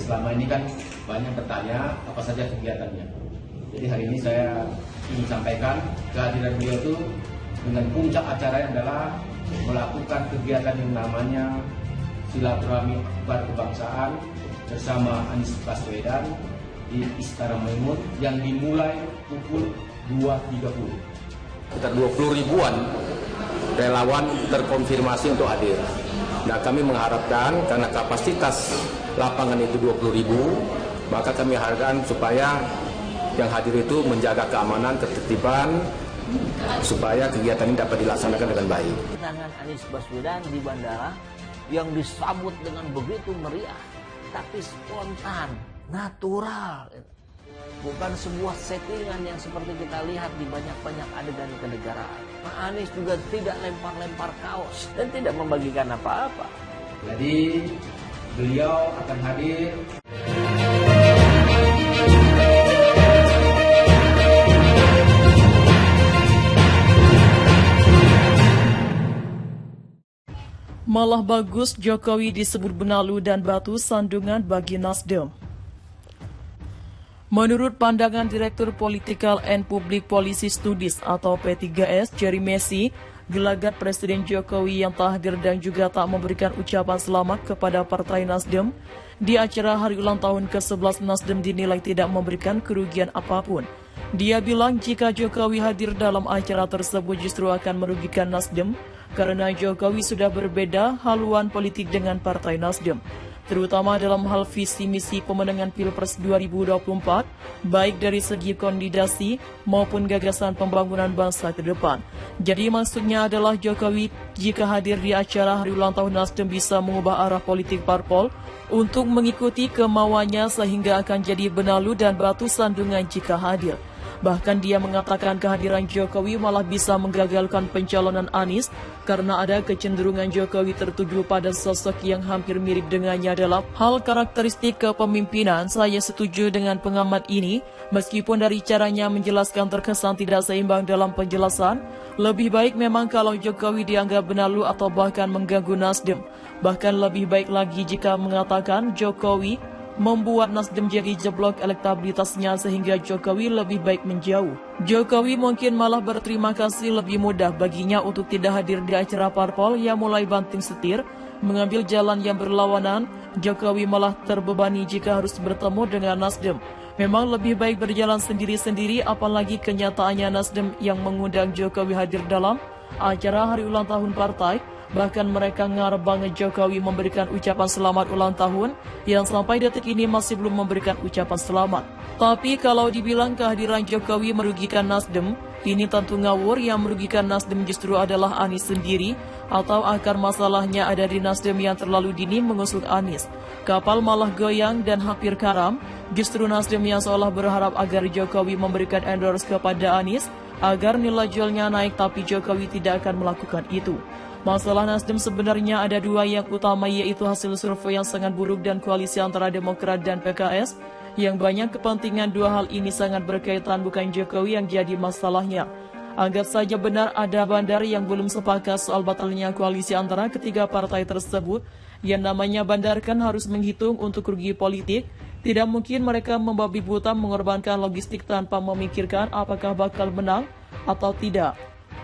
selama ini kan banyak bertanya apa saja kegiatannya. Jadi hari ini saya ingin sampaikan kehadiran beliau itu dengan puncak acara adalah melakukan kegiatan yang namanya silaturahmi akbar kebangsaan bersama Anies Baswedan di Istana Maimun yang dimulai pukul 2.30. Sekitar 20 ribuan relawan terkonfirmasi untuk hadir. Nah, kami mengharapkan karena kapasitas lapangan itu 20 ribu, maka kami harapkan supaya yang hadir itu menjaga keamanan, ketertiban, supaya kegiatan ini dapat dilaksanakan dengan baik. Kedatangan Anies Baswedan di bandara yang disambut dengan begitu meriah, tapi spontan, natural. Bukan sebuah settingan yang seperti kita lihat di banyak-banyak adegan kenegaraan. Pak Anies juga tidak lempar-lempar kaos dan tidak membagikan apa-apa. Jadi beliau akan hadir. Malah bagus Jokowi disebut benalu dan batu sandungan bagi Nasdem. Menurut pandangan Direktur Political and Public Policy Studies atau P3S, Jerry Messi, gelagat Presiden Jokowi yang tak hadir dan juga tak memberikan ucapan selamat kepada Partai Nasdem di acara hari ulang tahun ke-11 Nasdem dinilai tidak memberikan kerugian apapun. Dia bilang jika Jokowi hadir dalam acara tersebut justru akan merugikan Nasdem karena Jokowi sudah berbeda haluan politik dengan Partai Nasdem, terutama dalam hal visi misi pemenangan Pilpres 2024, baik dari segi kandidasi maupun gagasan pembangunan bangsa ke depan. Jadi maksudnya adalah Jokowi jika hadir di acara hari ulang tahun Nasdem bisa mengubah arah politik parpol untuk mengikuti kemauannya sehingga akan jadi benalu dan batu sandungan jika hadir. Bahkan dia mengatakan kehadiran Jokowi malah bisa menggagalkan pencalonan Anies karena ada kecenderungan Jokowi tertuju pada sosok yang hampir mirip dengannya dalam hal karakteristik kepemimpinan. Saya setuju dengan pengamat ini, meskipun dari caranya menjelaskan terkesan tidak seimbang dalam penjelasan. Lebih baik memang kalau Jokowi dianggap benalu atau bahkan mengganggu Nasdem. Bahkan lebih baik lagi jika mengatakan Jokowi membuat Nasdem jadi jeblok elektabilitasnya sehingga Jokowi lebih baik menjauh. Jokowi mungkin malah berterima kasih lebih mudah baginya untuk tidak hadir di acara parpol yang mulai banting setir, mengambil jalan yang berlawanan. Jokowi malah terbebani jika harus bertemu dengan Nasdem. Memang lebih baik berjalan sendiri-sendiri, apalagi kenyataannya Nasdem yang mengundang Jokowi hadir dalam acara hari ulang tahun partai. Bahkan mereka ngarep banget Jokowi memberikan ucapan selamat ulang tahun yang sampai detik ini masih belum memberikan ucapan selamat. Tapi kalau dibilang kehadiran Jokowi merugikan Nasdem, ini tentu ngawur. Yang merugikan Nasdem justru adalah Anies sendiri, atau akar masalahnya ada di Nasdem yang terlalu dini mengusung Anies. Kapal malah goyang dan hampir karam, justru Nasdem yang seolah berharap agar Jokowi memberikan endorse kepada Anies agar nilai jualnya naik, tapi Jokowi tidak akan melakukan itu. Masalah Nasdem sebenarnya ada dua yang utama, yaitu hasil survei yang sangat buruk dan koalisi antara Demokrat dan PKS yang banyak kepentingan. Dua hal ini sangat berkaitan, bukan Jokowi yang jadi masalahnya. Anggap saja benar ada bandar yang belum sepakat soal batalnya koalisi antara ketiga partai tersebut. Yang namanya bandar kan harus menghitung untuk rugi politik. Tidak mungkin mereka membabi buta mengorbankan logistik tanpa memikirkan apakah bakal menang atau tidak.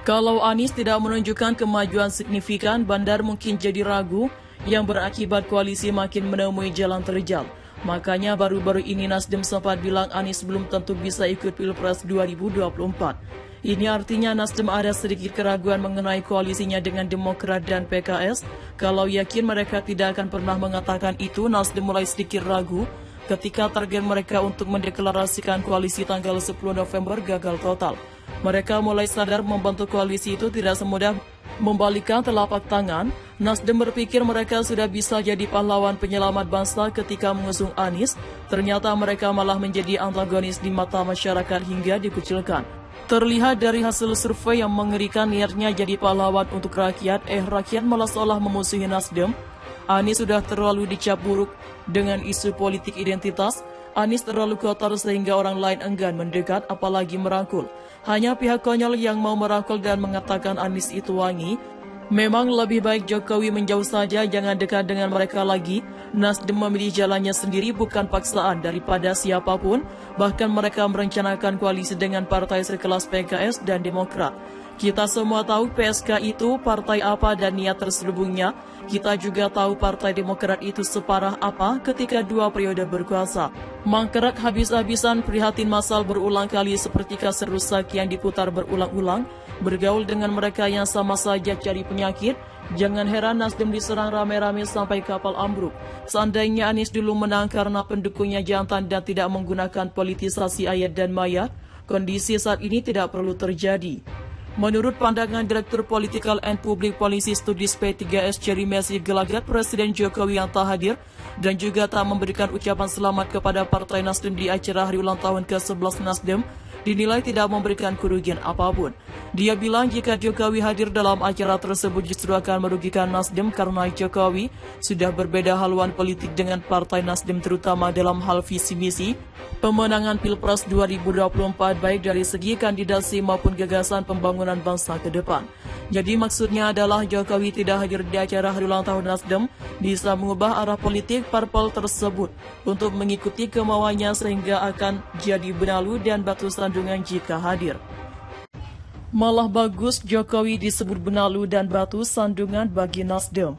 Kalau Anies tidak menunjukkan kemajuan signifikan, bandar mungkin jadi ragu yang berakibat koalisi makin menemui jalan terjal. Makanya baru-baru ini Nasdem sempat bilang Anies belum tentu bisa ikut Pilpres 2024. Ini artinya Nasdem ada sedikit keraguan mengenai koalisinya dengan Demokrat dan PKS. Kalau yakin mereka tidak akan pernah mengatakan itu, Nasdem mulai sedikit ragu ketika target mereka untuk mendeklarasikan koalisi tanggal 10 November gagal total. Mereka mulai sadar membantu koalisi itu tidak semudah membalikkan telapak tangan. Nasdem berpikir mereka sudah bisa jadi pahlawan penyelamat bangsa ketika mengusung Anies. Ternyata mereka malah menjadi antagonis di mata masyarakat hingga dikucilkan. Terlihat dari hasil survei yang mengerikan, niatnya jadi pahlawan untuk rakyat, rakyat malah seolah memusuhi Nasdem. Anies sudah terlalu dicap buruk dengan isu politik identitas. Anies terlalu kotor sehingga orang lain enggan mendekat apalagi merangkul. Hanya pihak konyol yang mau merangkul dan mengatakan Anies itu wangi. Memang lebih baik Jokowi menjauh saja, jangan dekat dengan mereka lagi. Nasdem memilih jalannya sendiri bukan paksaan daripada siapapun. Bahkan mereka merencanakan koalisi dengan partai sekelas PKS dan Demokrat. Kita semua tahu PSK itu partai apa dan niat terselubungnya. Kita juga tahu Partai Demokrat itu separah apa ketika 2 periode berkuasa. Mangkerak habis-habisan, prihatin massal berulang kali seperti kaset rusak yang diputar berulang-ulang. Bergaul dengan mereka yang sama saja cari penyakit. Jangan heran Nasdem diserang rame-rame sampai kapal ambruk. Seandainya Anies dulu menang karena pendukungnya jantan dan tidak menggunakan politisasi ayat dan mayat, kondisi saat ini tidak perlu terjadi. Menurut pandangan Direktur Political and Public Policy Studies P3S Jerry Messi, gelagat Presiden Jokowi yang tak hadir dan juga tak memberikan ucapan selamat kepada Partai Nasdem di acara hari ulang tahun ke-11 Nasdem dinilai tidak memberikan kerugian apapun. Dia bilang jika Jokowi hadir dalam acara tersebut justru akan merugikan Nasdem karena Jokowi sudah berbeda haluan politik dengan Partai Nasdem terutama dalam hal visi misi pemenangan Pilpres 2024 baik dari segi kandidasi maupun gagasan pembangunan bangsa ke depan. Jadi maksudnya adalah Jokowi tidak hadir di acara hari ulang tahun Nasdem bisa mengubah arah politik parpol tersebut untuk mengikuti kemauannya sehingga akan jadi benalu dan batu sandungan jika hadir. Malah bagus Jokowi disebut benalu dan batu sandungan bagi Nasdem.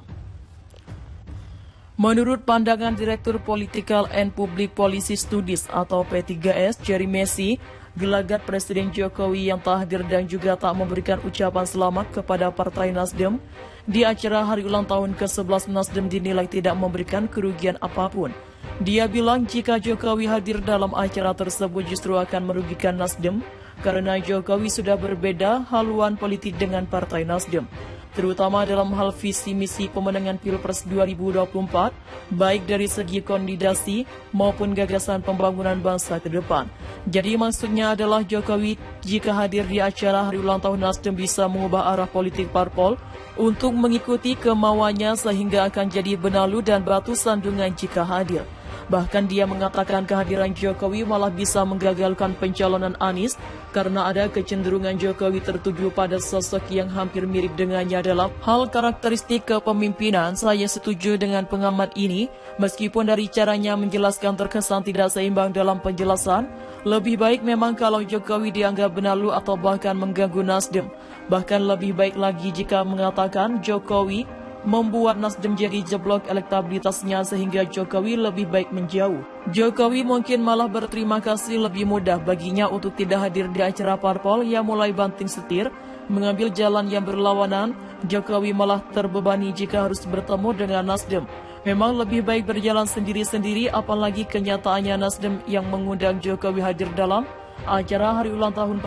Menurut pandangan Direktur Political and Public Policy Studies atau P3S Jerry Messi, gelagat Presiden Jokowi yang tak hadir dan juga tak memberikan ucapan selamat kepada Partai Nasdem di acara hari ulang tahun ke-11 Nasdem dinilai tidak memberikan kerugian apapun. Dia bilang jika Jokowi hadir dalam acara tersebut justru akan merugikan Nasdem karena Jokowi sudah berbeda haluan politik dengan Partai Nasdem, terutama dalam hal visi misi pemenangan Pilpres 2024, baik dari segi kandidasi maupun gagasan pembangunan bangsa ke depan. Jadi maksudnya adalah Jokowi jika hadir di acara hari ulang tahun Nasdem bisa mengubah arah politik parpol untuk mengikuti kemauannya sehingga akan jadi benalu dan batu sandungan jika hadir. Bahkan dia mengatakan kehadiran Jokowi malah bisa menggagalkan pencalonan Anies karena ada kecenderungan Jokowi tertuju pada sosok yang hampir mirip dengannya dalam hal karakteristik kepemimpinan. Saya setuju dengan pengamat ini, meskipun dari caranya menjelaskan terkesan tidak seimbang dalam penjelasan. Lebih baik memang kalau Jokowi dianggap benalu atau bahkan mengganggu Nasdem. Bahkan lebih baik lagi jika mengatakan Jokowi membuat Nasdem jadi jeblok elektabilitasnya sehingga Jokowi lebih baik menjauh. Jokowi mungkin malah berterima kasih lebih mudah baginya untuk tidak hadir di acara parpol yang mulai banting setir, mengambil jalan yang berlawanan. Jokowi malah terbebani jika harus bertemu dengan Nasdem. Memang lebih baik berjalan sendiri-sendiri, apalagi kenyataannya Nasdem yang mengundang Jokowi hadir dalam acara hari ulang tahun